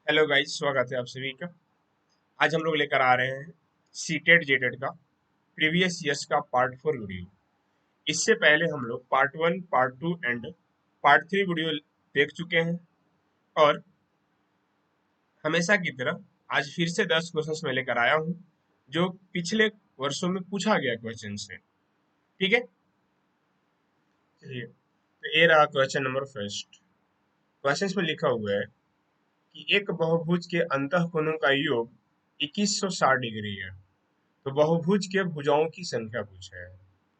Hello guys, स्वागत है आप सभी का। आज हम लोग लेकर आ रहे हैं सीटेड जेटेड का प्रीवियस ईयर्स का पार्ट 4 वीडियो। इससे पहले हम लोग part 1, part 2 and part 3 video देख चुके हैं। और हमेशा की तरह आज फिर से 10 क्वेश्चंस मैं लेकर आया हूँ जो पिछले वर्षों में पूछा गया क्वेश्चन है। ठीक है, चलिए। तो ये रहा क्वेश्चन नंबर फर्स्ट। क्वेश्चन में लिखा हुआ है कि एक बहुभुज के अंतःकोणों का योग 2160 डिग्री है। तो बहुभुज के भुजाओं की संख्या पूछा है।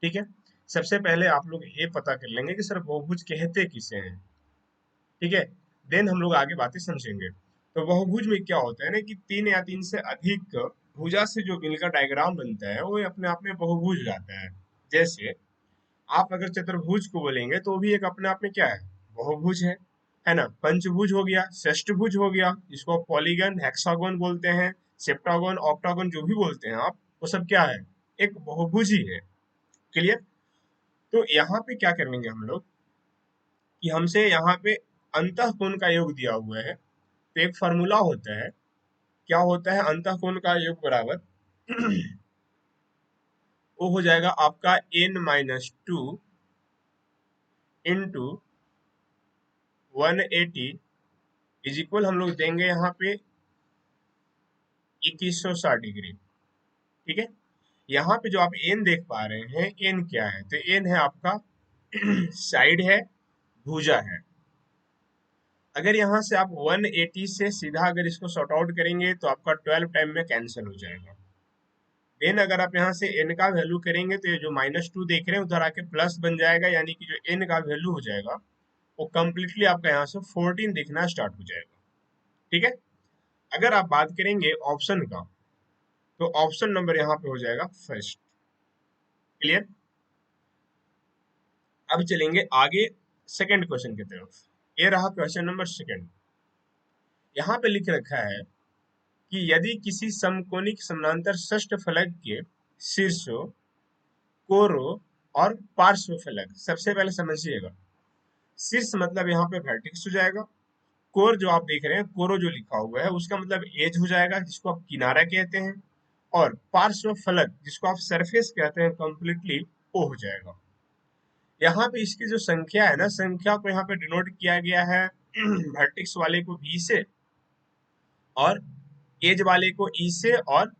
ठीक है, सबसे पहले आप लोग ये पता कर लेंगे कि सर बहुभुज कहते किसे हैं। ठीक है, देन हम लोग आगे बातें समझेंगे। तो बहुभुज में क्या होता है ना कि तीन या तीन से अधिक भुजा से जो मिलकर डायग्राम बनता है वो अपने आप में बहुभुज हो जाता है। जैसे आप अगर चतुर्भुज को बोलेंगे तो भी एक अपने आप में क्या है, बहुभुज है ना। पंचभुज हो गया, षष्ठभुज हो गया, जिसको आप पॉलीगन, हेक्सागोन बोलते हैं, सेप्टागोन, ऑक्टागोन जो भी बोलते हैं आप, वो सब क्या है, एक बहुभुज ही है। क्लियर। तो यहाँ पे क्या करेंगे हम लोग कि हमसे यहाँ पे अंतःकोण का योग दिया हुआ है। तो एक फार्मूला होता है, क्या होता है, अंतःकोण का योग बराबर वो हो जाएगा आपका n-2 इंटू 180 इज इक्वल हम लोग देंगे यहाँ पे 2160 डिग्री। ठीक है, यहाँ पे जो आप एन देख पा रहे हैं, एन क्या है, तो एन है आपका साइड है, भुजा है। अगर यहाँ से आप 180 से सीधा अगर इसको सॉर्ट आउट करेंगे तो आपका 12 टाइम में कैंसिल हो जाएगा। देन अगर आप यहाँ से n का वैल्यू करेंगे तो ये जो -2 देख रहे हैं उधर आके प्लस बन जाएगा, यानी कि जो n का वैल्यू हो जाएगा वो कंप्लीटली आपका यहाँ से 14 दिखना स्टार्ट हो जाएगा। ठीक है, अगर आप बात करेंगे ऑप्शन का तो ऑप्शन नंबर यहाँ पे हो जाएगा फर्स्ट। क्लियर। अब चलेंगे आगे सेकंड क्वेश्चन की तरफ। ये रहा क्वेश्चन नंबर सेकंड। यहाँ पे लिख रखा है कि यदि किसी समकोणिक समानांतर षष्ठ फलक के शीर्षों, कोरों और पार्श्व फलक, सबसे पहले समझिएगा, शीर्ष मतलब यहाँ पे वर्टेक्स हो जाएगा। कोर जो आप देख रहे हैं, कोरो जो लिखा हुआ है उसका मतलब एज हो जाएगा, जिसको आप किनारा कहते हैं। और पार्श्व फलक जिसको आप सरफेस कहते हैं, कंप्लीटली वो हो जाएगा। यहाँ पे इसकी जो संख्या है ना, संख्या को यहाँ पे डिनोट किया गया है वर्टेक्स वाले को V से और एज वाले को E से, और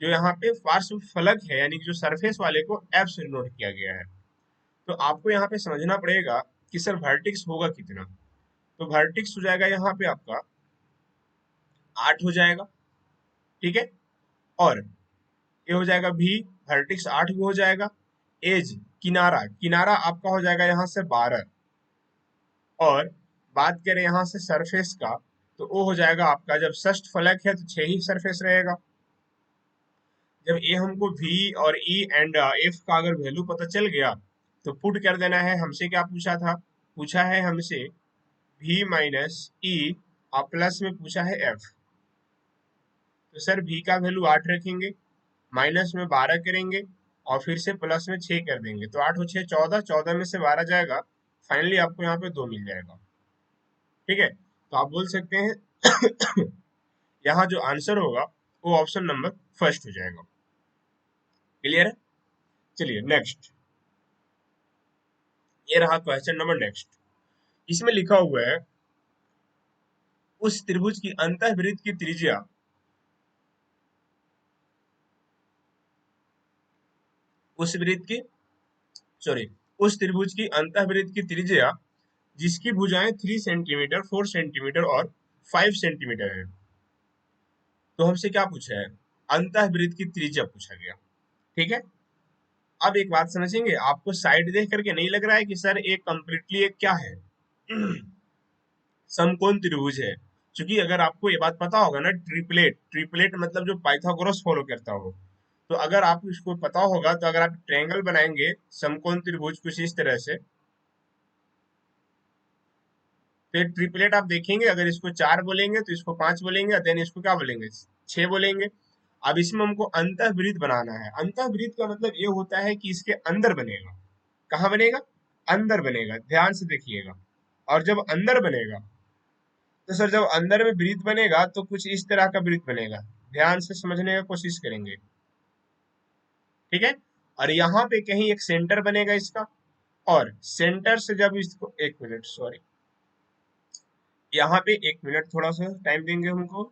जो यहाँ पे पार्श्व फलक है यानी कि जो सरफेस वाले को F से डिनोट किया गया है। तो आपको यहाँ पे समझना पड़ेगा कि सर वर्टेक्स होगा कितना। तो वर्टेक्स हो जाएगा यहाँ पे आपका 8 हो जाएगा। ठीक है, और ये हो जाएगा भी, वर्टेक्स 8 भी हो जाएगा। एज, किनारा, किनारा आपका हो जाएगा यहाँ से 12। और बात करें यहाँ से सरफेस का, तो वो हो जाएगा आपका, जब षष्ठ फलक है तो 6 ही सरफेस रहेगा। जब ये हमको V और E एंड F का अगर वैल्यू पता चल गया तो पुट कर देना है। हमसे क्या पूछा था, पूछा है हमसे V माइनस E और प्लस में पूछा है F। तो सर V का वैल्यू 8 रखेंगे, माइनस में 12 करेंगे और फिर से प्लस में 6 कर देंगे, तो 8 और 6 14, 14 में से 12 जाएगा, फाइनली आपको यहाँ पे 2 मिल जाएगा। ठीक है, तो आप बोल सकते हैं यहाँ जो आंसर होगा वो ऑप्शन नंबर फर्स्ट हो जाएगा। क्लियर है। चलिए नेक्स्ट, ये रहा क्वेश्चन नंबर नेक्स्ट। इसमें लिखा हुआ है उस त्रिभुज की अंतःवृत्त की त्रिज्या, उस वृत्त की सॉरी उस त्रिभुज की अंतःवृत्त की त्रिज्या जिसकी भुजाएं 3 सेंटीमीटर, 4 सेंटीमीटर और 5 सेंटीमीटर है। तो हमसे क्या पूछा है, अंतःवृत्त की त्रिज्या पूछा गया। ठीक है, अब एक बात समझेंगे, आपको साइड देख करके नहीं लग रहा है कि सर एक कंप्लीटली एक क्या है समकोण त्रिभुज है। क्योंकि अगर आपको ये बात पता होगा ना, ट्रिपलेट, ट्रिपलेट मतलब जो पाइथागोरस फॉलो करता हो, तो अगर आपको इसको पता होगा तो अगर आप ट्रायंगल बनाएंगे समकोण त्रिभुज कुछ इस तरह से, तो ये ट्रिपलेट आप देखेंगे, अगर इसको 4 बोलेंगे तो इसको 5 बोलेंगे, देन इसको क्या बोलेंगे, 6 बोलेंगे। अब इसमें हमको अंतःवृत्त बनाना है। अंतःवृत्त का मतलब ये होता है कि इसके अंदर बनेगा। कहाँ बनेगा, अंदर बनेगा, ध्यान से देखिएगा। और जब अंदर बनेगा तो सर जब अंदर में वृत्त बनेगा तो कुछ इस तरह का वृत्त बनेगा, ध्यान से समझने का कोशिश करेंगे, ठीक है। और यहाँ पे कहीं एक सेंटर बनेगा इसका, और सेंटर से जब इसको, एक मिनट सॉरी, यहाँ पे एक मिनट थोड़ा सा टाइम देंगे हमको,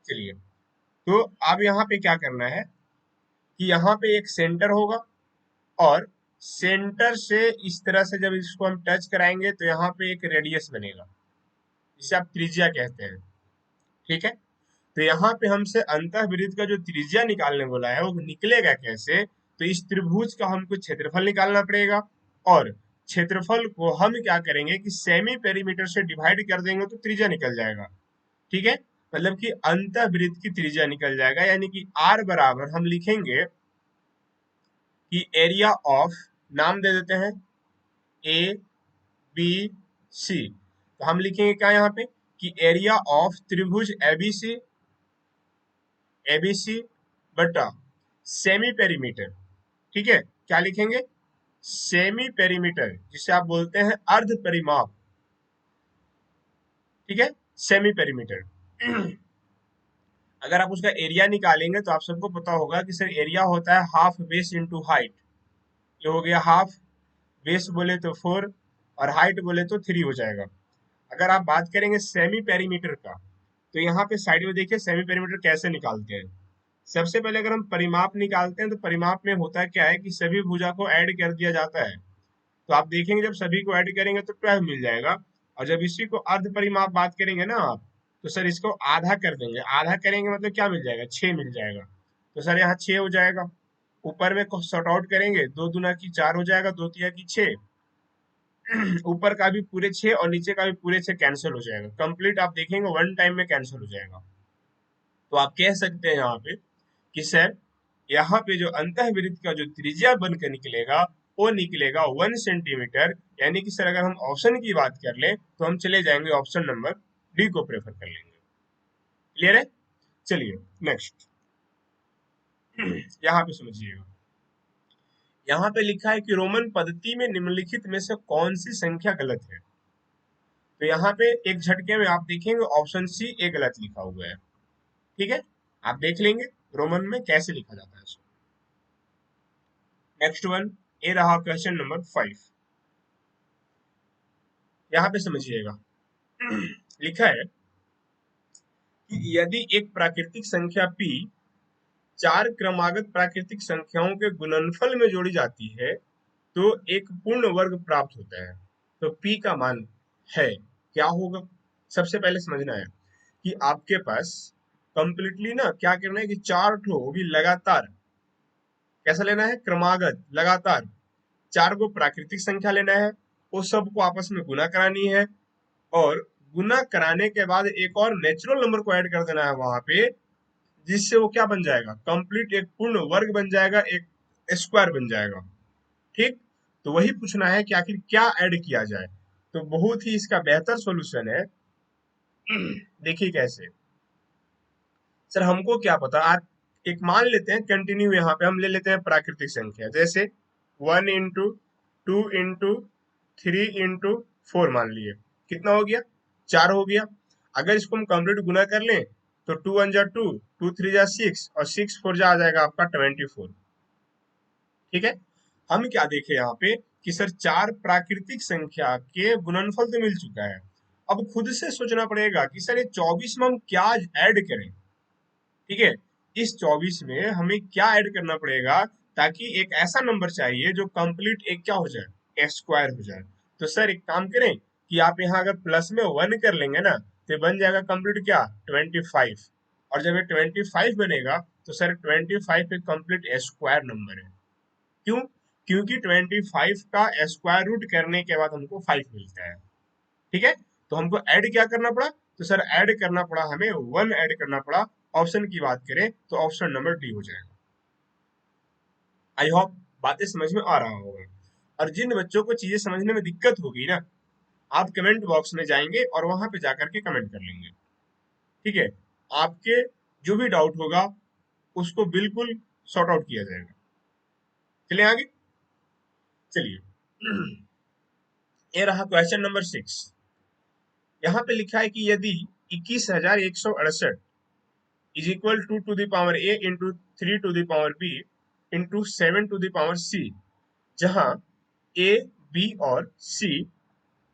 चलिए। तो अब यहाँ पे क्या करना है कि यहाँ पे एक सेंटर होगा, और सेंटर से इस तरह से जब इसको हम टच कराएंगे तो यहाँ पे एक रेडियस बनेगा, जिसे आप त्रिज्या कहते हैं, ठीक है। तो यहाँ पे हमसे अंतःवृत्त का जो त्रिज्या निकालने बोला है वो निकलेगा कैसे, तो इस त्रिभुज का हमको क्षेत्रफल निकालना पड़ेगा, और क्षेत्रफल को हम क्या करेंगे कि सेमी पेरीमीटर से डिवाइड कर देंगे तो त्रिज्या निकल जाएगा, ठीक है। मतलब कि अंतःवृत्त की त्रिज्या निकल जाएगा, यानी कि आर बराबर हम लिखेंगे कि एरिया ऑफ, नाम दे देते हैं ए बी सी, तो हम लिखेंगे क्या यहाँ पे कि एरिया ऑफ त्रिभुज एबीसी, एबीसी बटा सेमी पेरीमीटर, ठीक है। क्या लिखेंगे, सेमी पेरीमीटर, जिसे आप बोलते हैं अर्ध परिमाप, ठीक है, सेमी पेरीमीटर। अगर आप उसका एरिया निकालेंगे तो आप सबको पता होगा कि सर एरिया होता है हाफ बेस इंटू हाइट, ये हो गया हाफ, बेस बोले तो 4 और हाइट बोले तो 3 हो जाएगा। अगर आप बात करेंगे सेमी पेरीमीटर का, तो यहाँ पे साइड में देखिए सेमी पेरीमीटर कैसे निकालते हैं। सबसे पहले अगर हम परिमाप निकालते हैं तो परिमाप में होता क्या है कि सभी भुजा को ऐड कर दिया जाता है, तो आप देखेंगे जब सभी को ऐड करेंगे तो 12 मिल जाएगा। और जब इसी को अर्ध परिमाप बात करेंगे ना आप, तो सर इसको आधा कर देंगे, आधा करेंगे मतलब क्या मिल जाएगा, 6 मिल जाएगा। तो सर यहाँ 6 हो जाएगा, ऊपर में सॉर्ट आउट करेंगे, 2 दूना की 4 हो जाएगा, 2 तिया की 6, ऊपर का भी पूरे 6 और नीचे का भी पूरे 6 कैंसिल हो जाएगा, कंप्लीट आप देखेंगे वन टाइम में कैंसिल हो जाएगा। तो आप कह सकते हैं यहाँ पे कि सर यहाँ पे जो अंतःवृत्त का जो त्रिज्या बनकर निकलेगा वो निकलेगा 1 सेंटीमीटर, यानी कि सर अगर हम ऑप्शन की बात कर लें तो हम चले जाएंगे ऑप्शन नंबर डी को प्रेफर कर लेंगे। क्लियर है, चलिए नेक्स्ट। यहाँ पे समझिएगा, यहाँ पे लिखा है कि रोमन पद्धति में निम्नलिखित में से कौन सी संख्या गलत है। तो यहाँ पे एक झटके में आप देखेंगे ऑप्शन सी ए गलत लिखा हुआ है, ठीक है। आप देख लेंगे रोमन में कैसे लिखा जाता है। नेक्स्ट वन, ए रहा क्वेश्चन नंबर 5, यहाँ पे समझिएगा। लिखा है कि यदि एक प्राकृतिक संख्या p चार क्रमागत प्राकृतिक संख्याओं के गुणनफल में जोड़ी जाती है तो एक पूर्ण वर्ग प्राप्त होता है, तो p का मान है क्या होगा। सबसे पहले समझना है कि आपके पास कंप्लीटली ना क्या करना है कि चार ठो वो भी लगातार, कैसा लेना है, क्रमागत लगातार, चार को प्राकृतिक संख्या लेना है, वो सबको आपस में गुना करानी है, और गुना कराने के बाद एक और नेचुरल नंबर को ऐड कर देना है वहां पे, जिससे वो क्या बन जाएगा, कंप्लीट एक पूर्ण वर्ग बन जाएगा, एक स्क्वायर बन जाएगा, ठीक। तो वही पूछना है कि आखिर क्या ऐड किया जाए। तो बहुत ही इसका बेहतर सॉल्यूशन है, देखिए कैसे। सर हमको क्या पता, आप एक मान लेते हैं कंटिन्यू, यहाँ पे हम ले लेते हैं प्राकृतिक संख्या, जैसे 1 इंटू 2 इंटू 3 इंटू 4 मान लिए, कितना हो गया, 4 हो गया। अगर इसको हम कंप्लीट गुना कर लें तो 2 1 जा 2, 2 3 जा 6 और 6 4 जा आ जाएगा आपका 24, ठीक है। हम क्या देखें यहाँ पे कि सर चार प्राकृतिक संख्या के गुणनफल तो मिल चुका है, अब खुद से सोचना पड़ेगा कि सर ये 24 में हम क्या ऐड करें, ठीक है। इस 24 में हमें क्या ऐड करना पड़ेगा, ताकि एक ऐसा नंबर चाहिए जो कंप्लीट एक क्या हो जाए, स्क्वायर हो जाए। तो सर एक काम करें कि आप यहाँ अगर प्लस में 1 कर लेंगे ना तो बन जाएगा कंप्लीट क्या, 25, और जब ये 25 बनेगा तो सर 25 एक कंप्लीट स्क्वायर नंबर है। क्यों, क्योंकि 25 का स्क्वायर रूट करने के बाद हमको 5 मिलता है, ठीक है। तो हमको ऐड क्या करना पड़ा, तो सर ऐड करना पड़ा हमें 1 ऐड करना पड़ा। ऑप्शन की बात करें तो ऑप्शन नंबर डी हो जाएगा। आई होप बातें समझ में आ रहा होगा। और जिन बच्चों को चीजें समझने में दिक्कत होगी ना, आप कमेंट बॉक्स में जाएंगे और वहां पे जाकर के कमेंट कर लेंगे, ठीक है। आपके जो भी डाउट होगा उसको बिल्कुल सॉर्ट आउट किया जाएगा। चलिए आगे, चलिए। ये रहा क्वेश्चन नंबर 6। यहाँ पे लिखा है कि यदि 21,168 is equal to the power a into 3 to the power b into 7 to the power c, जहाँ a, b और c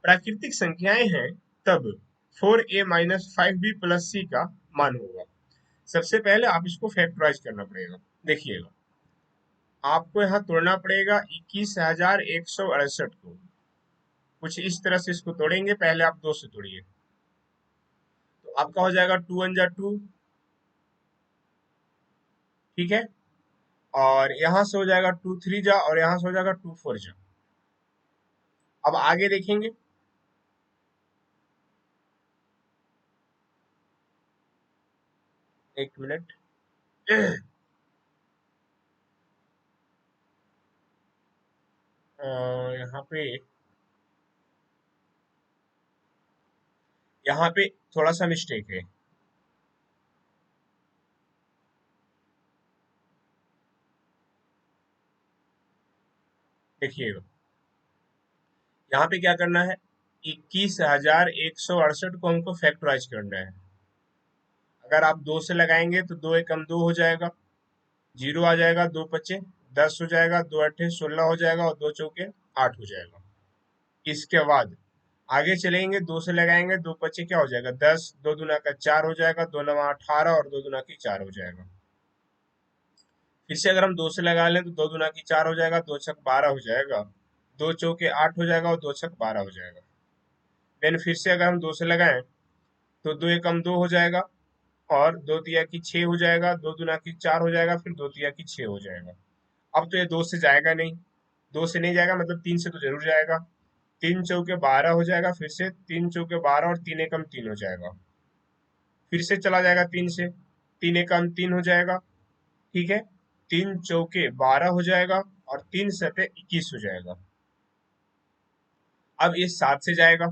प्राकृतिक संख्याएं हैं, तब 4a-5b प्लस c का मान होगा। सबसे पहले आप इसको फैक्टराइज करना पड़ेगा। देखिएगा, आपको यहाँ तोड़ना पड़ेगा 21,168 को। कुछ इस तरह से इसको तोड़ेंगे। पहले आप 2 से तोड़िए, तो आपका हो जाएगा 2 1 जा 2, ठीक है। और यहाँ से हो जाएगा 2 3 जा, और यहाँ से हो जाएगा 2 4 जा। अब आगे देखेंगे, एक मिनट। यहाँ पे थोड़ा सा मिस्टेक है। देखिएगा, यहाँ पे क्या करना है, 21,168 को हमको फैक्टराइज करना है। अगर आप 2 से लगाएंगे तो 2 एकम 2 हो जाएगा, 0 आ जाएगा, 2 पचे 10 हो जाएगा, 2 अट्ठे 16 हो जाएगा, और 2 चौके 8 हो जाएगा। इसके बाद आगे चलेंगे, 2 से लगाएंगे, 2 पचे क्या हो जाएगा 10, 2 दूना का 4 हो जाएगा, 2 नवा 18, और 2 दूना की 4 हो जाएगा। फिर से अगर हम 2 से लगा लें तो 2 दूना की 4 हो जाएगा, 2 छक 12 हो जाएगा, 2 चौके 8 हो जाएगा, और 2 छक 12 हो जाएगा। देन फिर से अगर हम 2 से लगाएं तो 2 एकम 2 हो जाएगा, और 2 तिया की 6 हो जाएगा, 2 दूना की 4 हो जाएगा, फिर 2 तिया की 6 हो जाएगा। अब तो ये 2 से जाएगा नहीं, 2 से नहीं जाएगा, मतलब 3 से तो जरूर जाएगा। 3 चौके 12 हो जाएगा, फिर से 3 चौके 12, और 3 एकम 3 हो जाएगा। फिर से चला जाएगा 3 से, 3 एकम 3 हो जाएगा, ठीक है। 3 चौके 12 हो जाएगा, और 3 सते 21 हो जाएगा। अब ये 7 से जाएगा,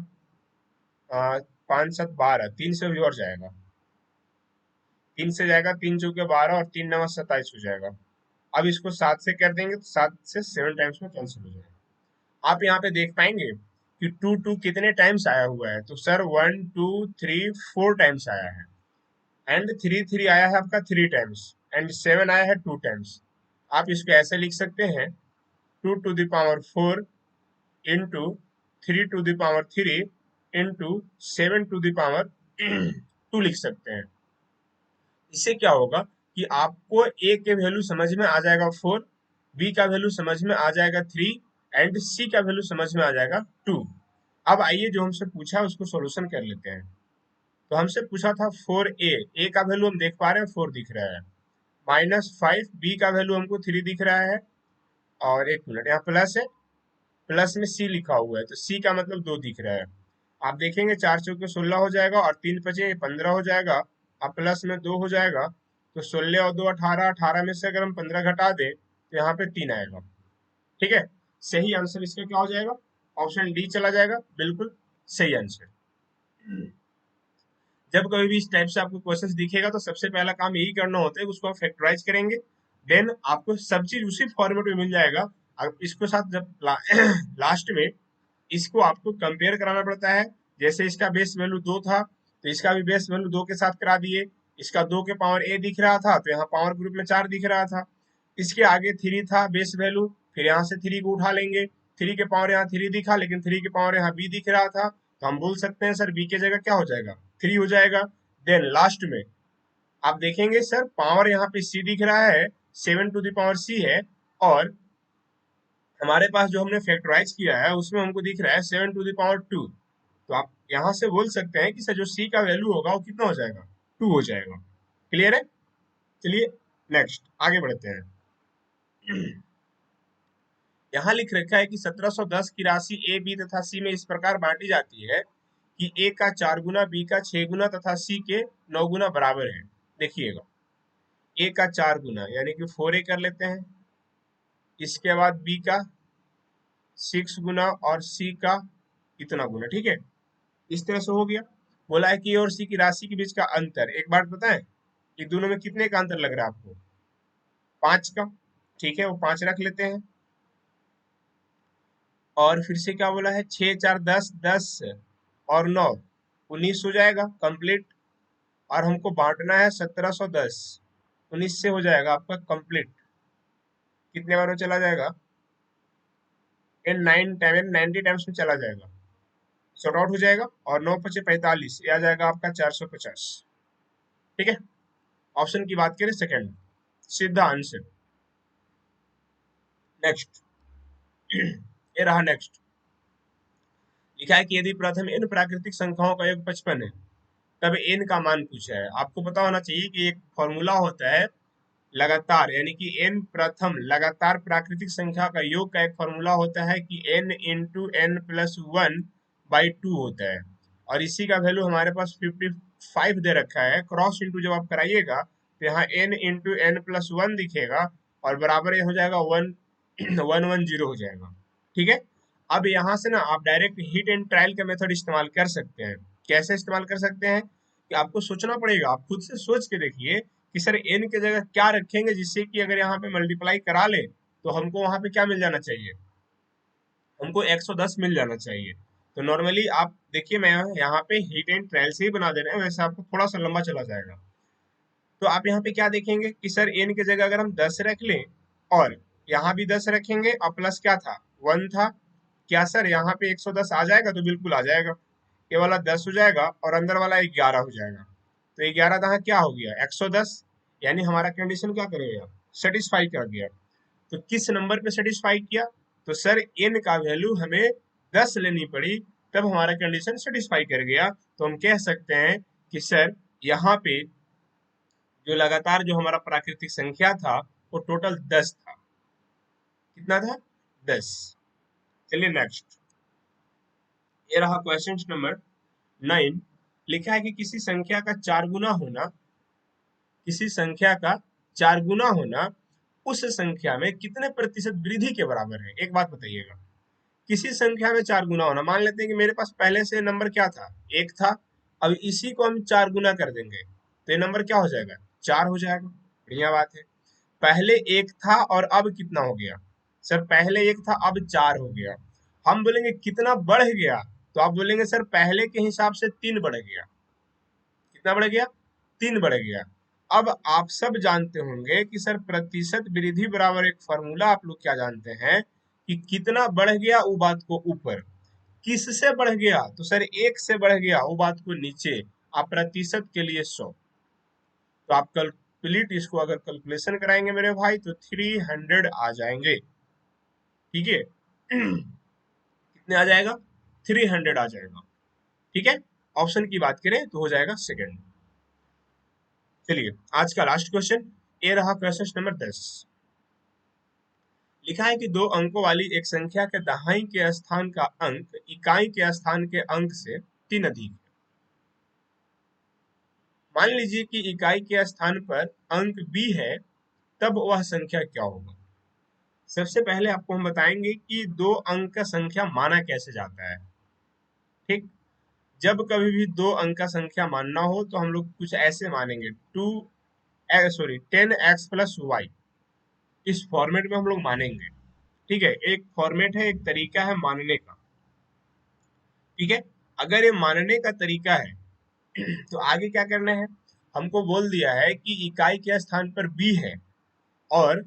5 7 12, 3 से भी और जाएगा, 3 से जाएगा, 3 चौके 12, और 3 नवा 27 हो जाएगा। अब इसको 7 से कर देंगे तो 7 से 7 टाइम्स में कैंसिल हो जाएगा। आप यहाँ पे देख पाएंगे कि 2 2 कितने टाइम्स आया हुआ है, तो सर 1 2 3 4 टाइम्स आया है, एंड 3 3 आया है आपका 3 टाइम्स, एंड 7 आया है 2 टाइम्स। आप इसको ऐसे लिख सकते हैं, 2 to the power 4 into 3 to the power 3 into 7 to the power 2 लिख सकते हैं। इससे क्या होगा कि आपको ए के वैल्यू समझ में आ जाएगा 4, बी का वैल्यू समझ में आ जाएगा 3, एंड सी का वैल्यू समझ में आ जाएगा 2। अब आइए जो हमसे पूछा है उसको सॉल्यूशन कर लेते हैं। तो हमसे पूछा था 4a, ए का वैल्यू हम देख पा रहे हैं 4 दिख रहा है, -5, बी का वैल्यू हमको 3 दिख रहा है, और एक मिनट यहाँ प्लस है, प्लस में सी लिखा हुआ है, तो सी का मतलब 2 दिख रहा है। आप देखेंगे 4 चौके 16 हो जाएगा, और 3 पचे 15 हो जाएगा, अब प्लस में 2 हो जाएगा, तो 16 और 2 18, 18 में से अगर हम 15 घटा दें तो यहाँ पे 3 आएगा, ठीक है। सही आंसर इसका क्या हो जाएगा, ऑप्शन डी चला जाएगा, बिल्कुल सही आंसर। जब कभी भी इस टाइप से आपको क्वेश्चंस दिखेगा तो सबसे पहला काम यही करना होता है, उसको आप फैक्टराइज करेंगे, देन आपको सब चीज उसी फॉर्मेट में मिल जाएगा। अब इसको साथ जब लास्ट में इसको आपको कंपेयर कराना पड़ता है। जैसे इसका बेस वैल्यू 2 था, तो इसका भी बेस वैल्यू 2 के साथ करा दिए। इसका 2 के पावर ए दिख रहा था, तो यहाँ पावर ग्रुप में 4 दिख रहा था। इसके आगे 3 था बेस वैल्यू, फिर यहाँ से 3 को उठा लेंगे, 3 के पावर यहाँ 3 दिखा, लेकिन 3 के पावर यहाँ बी दिख रहा था, तो हम बोल सकते हैं सर बी की जगह क्या हो जाएगा 3 हो जाएगा। देन लास्ट में आप देखेंगे सर पावर यहाँ पे सी दिख रहा है, 7 टू द पावर सी है, और हमारे पास जो हमने फैक्टराइज किया है उसमें हमको दिख रहा है 7 टू द पावर 2। तो आप यहाँ से बोल सकते हैं कि सर जो सी का वैल्यू होगा वो कितना हो जाएगा 2 हो जाएगा। क्लियर है? चलिए नेक्स्ट आगे बढ़ते हैं। यहाँ लिख रखा है कि 1710 की राशि ए बी तथा सी में इस प्रकार बांटी जाती है कि ए का 4 गुना, बी का 6 गुना तथा सी के 9 गुना बराबर है। देखिएगा, ए का 4 गुना यानी कि 4a कर लेते हैं, इसके बाद बी का 6 गुना, और सी का इतना गुना, ठीक है। इस तरह से हो गया। बोला है कि ए और सी की राशि के बीच का अंतर, एक बात बताएं, कि दोनों में कितने का अंतर लग रहा है आपको? 5 का, ठीक है, वो 5 रख लेते हैं। और फिर से क्या बोला है, 6 4 10, 10 और 9 19 हो जाएगा कंप्लीट। और हमको बांटना है 1710, 19 से हो जाएगा आपका कंप्लीट। कितने बार में चला जाएगा, इन 9 टाइम 90 टाइम्स में चला जाएगा, सॉर्ट आउट हो जाएगा। और 9 पचे 45, ये आ जाएगा आपका 450। ठीक है, ऑप्शन की बात करें सेकंड, सीधा आंसर। नेक्स्ट ये रहा नेक्स्ट। लिखा है कि यदि प्रथम n प्राकृतिक संख्याओं का योग 55 है, तब n का मान पूछा है। आपको पता होना चाहिए कि एक फॉर्मूला होता है लगातार, यानी कि n प्रथम लगातार प्राकृतिक संख्या का योग का एक फॉर्मूला होता है कि n इंटू एन प्लस 1/2 होता है। और इसी का वैल्यू हमारे पास 55 दे रखा है। क्रॉस इंटू जब आप कराइएगा तो यहाँ n इंटू एन प्लस 1 दिखेगा और बराबर ये हो जाएगा 110 हो जाएगा। ठीक है, अब यहाँ से ना आप डायरेक्ट हिट एंड ट्रायल का मेथड इस्तेमाल कर सकते हैं। कैसे इस्तेमाल कर सकते हैं कि आपको सोचना पड़ेगा, आप खुद से सोच के देखिए कि सर n की जगह क्या रखेंगे जिससे कि अगर यहाँ पे मल्टीप्लाई करा ले तो हमको वहां पे क्या मिल जाना चाहिए, हमको 110 मिल जाना चाहिए। तो नॉर्मली आप देखिए, मैं यहाँ पे हिट एंड ट्रायल से ही बना दे रहे हैं, वैसे आपको थोड़ा सा लंबा चला जाएगा। तो आप यहाँ पे क्या देखेंगे कि सर n की जगह अगर हम 10 रख लें और यहाँ भी 10 रखेंगे और प्लस क्या था, 1 था, क्या सर यहाँ पे 110 आ जाएगा? तो बिल्कुल आ जाएगा। ये वाला 10 हो जाएगा और अंदर वाला 11 हो जाएगा। तो 11 यहाँ क्या हो गया, 110। यानी हमारा कंडीशन क्या करेगा, सेटिस्फाई कर दिया। तो किस नंबर पे सेटिस्फाई किया, तो सर n का वैल्यू हमें 10 लेनी पड़ी, तब हमारा कंडीशन सेटिस्फाई कर गया। तो हम कह सकते हैं कि सर यहाँ पे जो लगातार जो हमारा प्राकृतिक संख्या था वो टोटल 10 था। कितना था, 10। चलिए नेक्स्ट, ये रहा क्वेश्चन नंबर 9। लिखा है कि किसी संख्या का 4 गुना होना, किसी संख्या का 4 गुना होना उस संख्या में कितने प्रतिशत वृद्धि के बराबर है? एक बात बताइएगा, किसी संख्या में 4 गुना होना, मान लेते हैं कि मेरे पास पहले से नंबर क्या था, 1 था। अब इसी को हम 4 गुना कर देंगे तो ये नंबर क्या हो जाएगा, 4 हो जाएगा। बढ़िया बात है। पहले 1 था और अब कितना हो गया, सर पहले 1 था अब 4 हो गया। हम बोलेंगे कितना बढ़ गया, तो आप बोलेंगे सर पहले के हिसाब से 3 बढ़ गया। कितना बढ़ गया, 3 बढ़ गया। अब आप सब जानते होंगे कि सर प्रतिशत वृद्धि बराबर एक फॉर्मूला आप लोग क्या जानते हैं कि कितना बढ़ गया वो बात को ऊपर, किससे बढ़ गया, तो सर 1 से बढ़ गया वो बात को नीचे, आप प्रतिशत के लिए 100। तो आप कंप्लीट इसको अगर कैलकुलेशन कराएंगे मेरे भाई तो 300 आ जाएंगे। ठीक है कितने आ जाएगा, 300 आ जाएगा। ठीक है, ऑप्शन की बात करें तो हो जाएगा सेकंड। चलिए आज का लास्ट क्वेश्चन, ये रहा क्वेश्चन नंबर 10। लिखा है कि 2 अंकों वाली एक संख्या के दहाई के स्थान का अंक इकाई के स्थान के अंक से 3 अधिक है। मान लीजिए कि इकाई के स्थान पर अंक b है, तब वह संख्या क्या होगा? सबसे पहले आपको हम बताएंगे कि 2 अंक का संख्या माना कैसे जाता है। ठीक, जब कभी भी 2 अंक का संख्या मानना हो तो हम लोग कुछ ऐसे मानेंगे, 10x प्लस वाई, इस फॉर्मेट में हम लोग मानेंगे। ठीक है, एक फॉर्मेट है, एक तरीका है मानने का। ठीक है, अगर ये मानने का तरीका है तो आगे क्या करना है, हमको बोल दिया है कि इकाई के स्थान पर b है और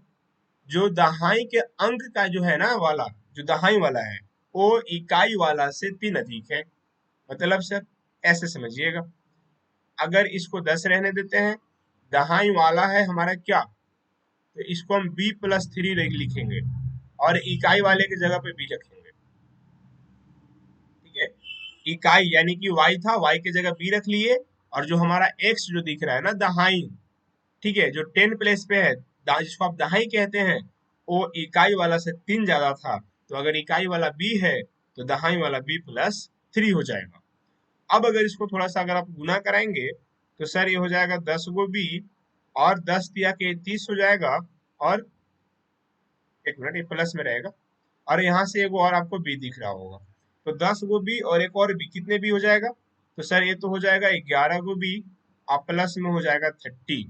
जो दहाई के अंक का जो है ना वाला, जो दहाई वाला है वो इकाई वाला से 3 अधिक है। मतलब सर ऐसे समझिएगा, अगर इसको 10 रहने देते हैं, दहाई वाला है हमारा क्या, तो इसको हम b+3 लिखेंगे और इकाई वाले की जगह पे b रखेंगे। ठीक है, इकाई यानी कि y था, y की जगह b रख लिए, और जो हमारा x जो दिख रहा है ना दहाई, ठीक है, जो 10 प्लेस पे है, जिसको आप दहाई कहते हैं, वो इकाई वाला से 3 ज्यादा था। तो अगर इकाई वाला b है तो दहाई वाला b+3 हो जाएगा। अब अगर इसको थोड़ा सा अगर आप गुना कराएंगे तो सर ये हो जाएगा 10 गो b और 10 दिया के 30 हो जाएगा। और एक मिनट, ये प्लस में रहेगा और यहाँ से एक और आपको b दिख रहा होगा, तो 10 गो b और एक और b, कितने b हो जाएगा, तो सर ये तो हो जाएगा 11 गो b और प्लस में हो जाएगा 30।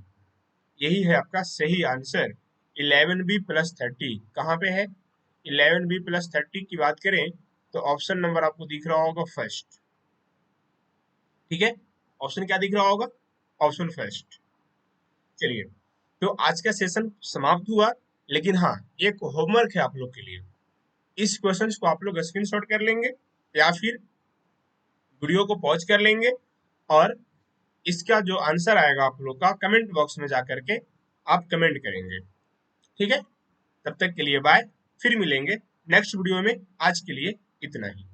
यही है आपका सही आंसर, 11b+30। कहाँ पे है, 11b+30 की बात करें तो ऑप्शन नंबर आपको दिख रहा होगा फर्स्ट। ठीक है, ऑप्शन क्या दिख रहा होगा? Option first. चलिए, तो आज का सेशन समाप्त हुआ, लेकिन हाँ, एक होमवर्क है आप लोग के लिए। इस क्वेश्चन को आप लोग स्क्रीनशॉट कर लेंगे या फिर वीडियो को पॉज कर लेंगे और इसका जो आंसर आएगा आप लोग का कमेंट बॉक्स में जाकर के आप कमेंट करेंगे। ठीक है, तब तक के लिए बाय, फिर मिलेंगे नेक्स्ट वीडियो में। आज के लिए इतना ही।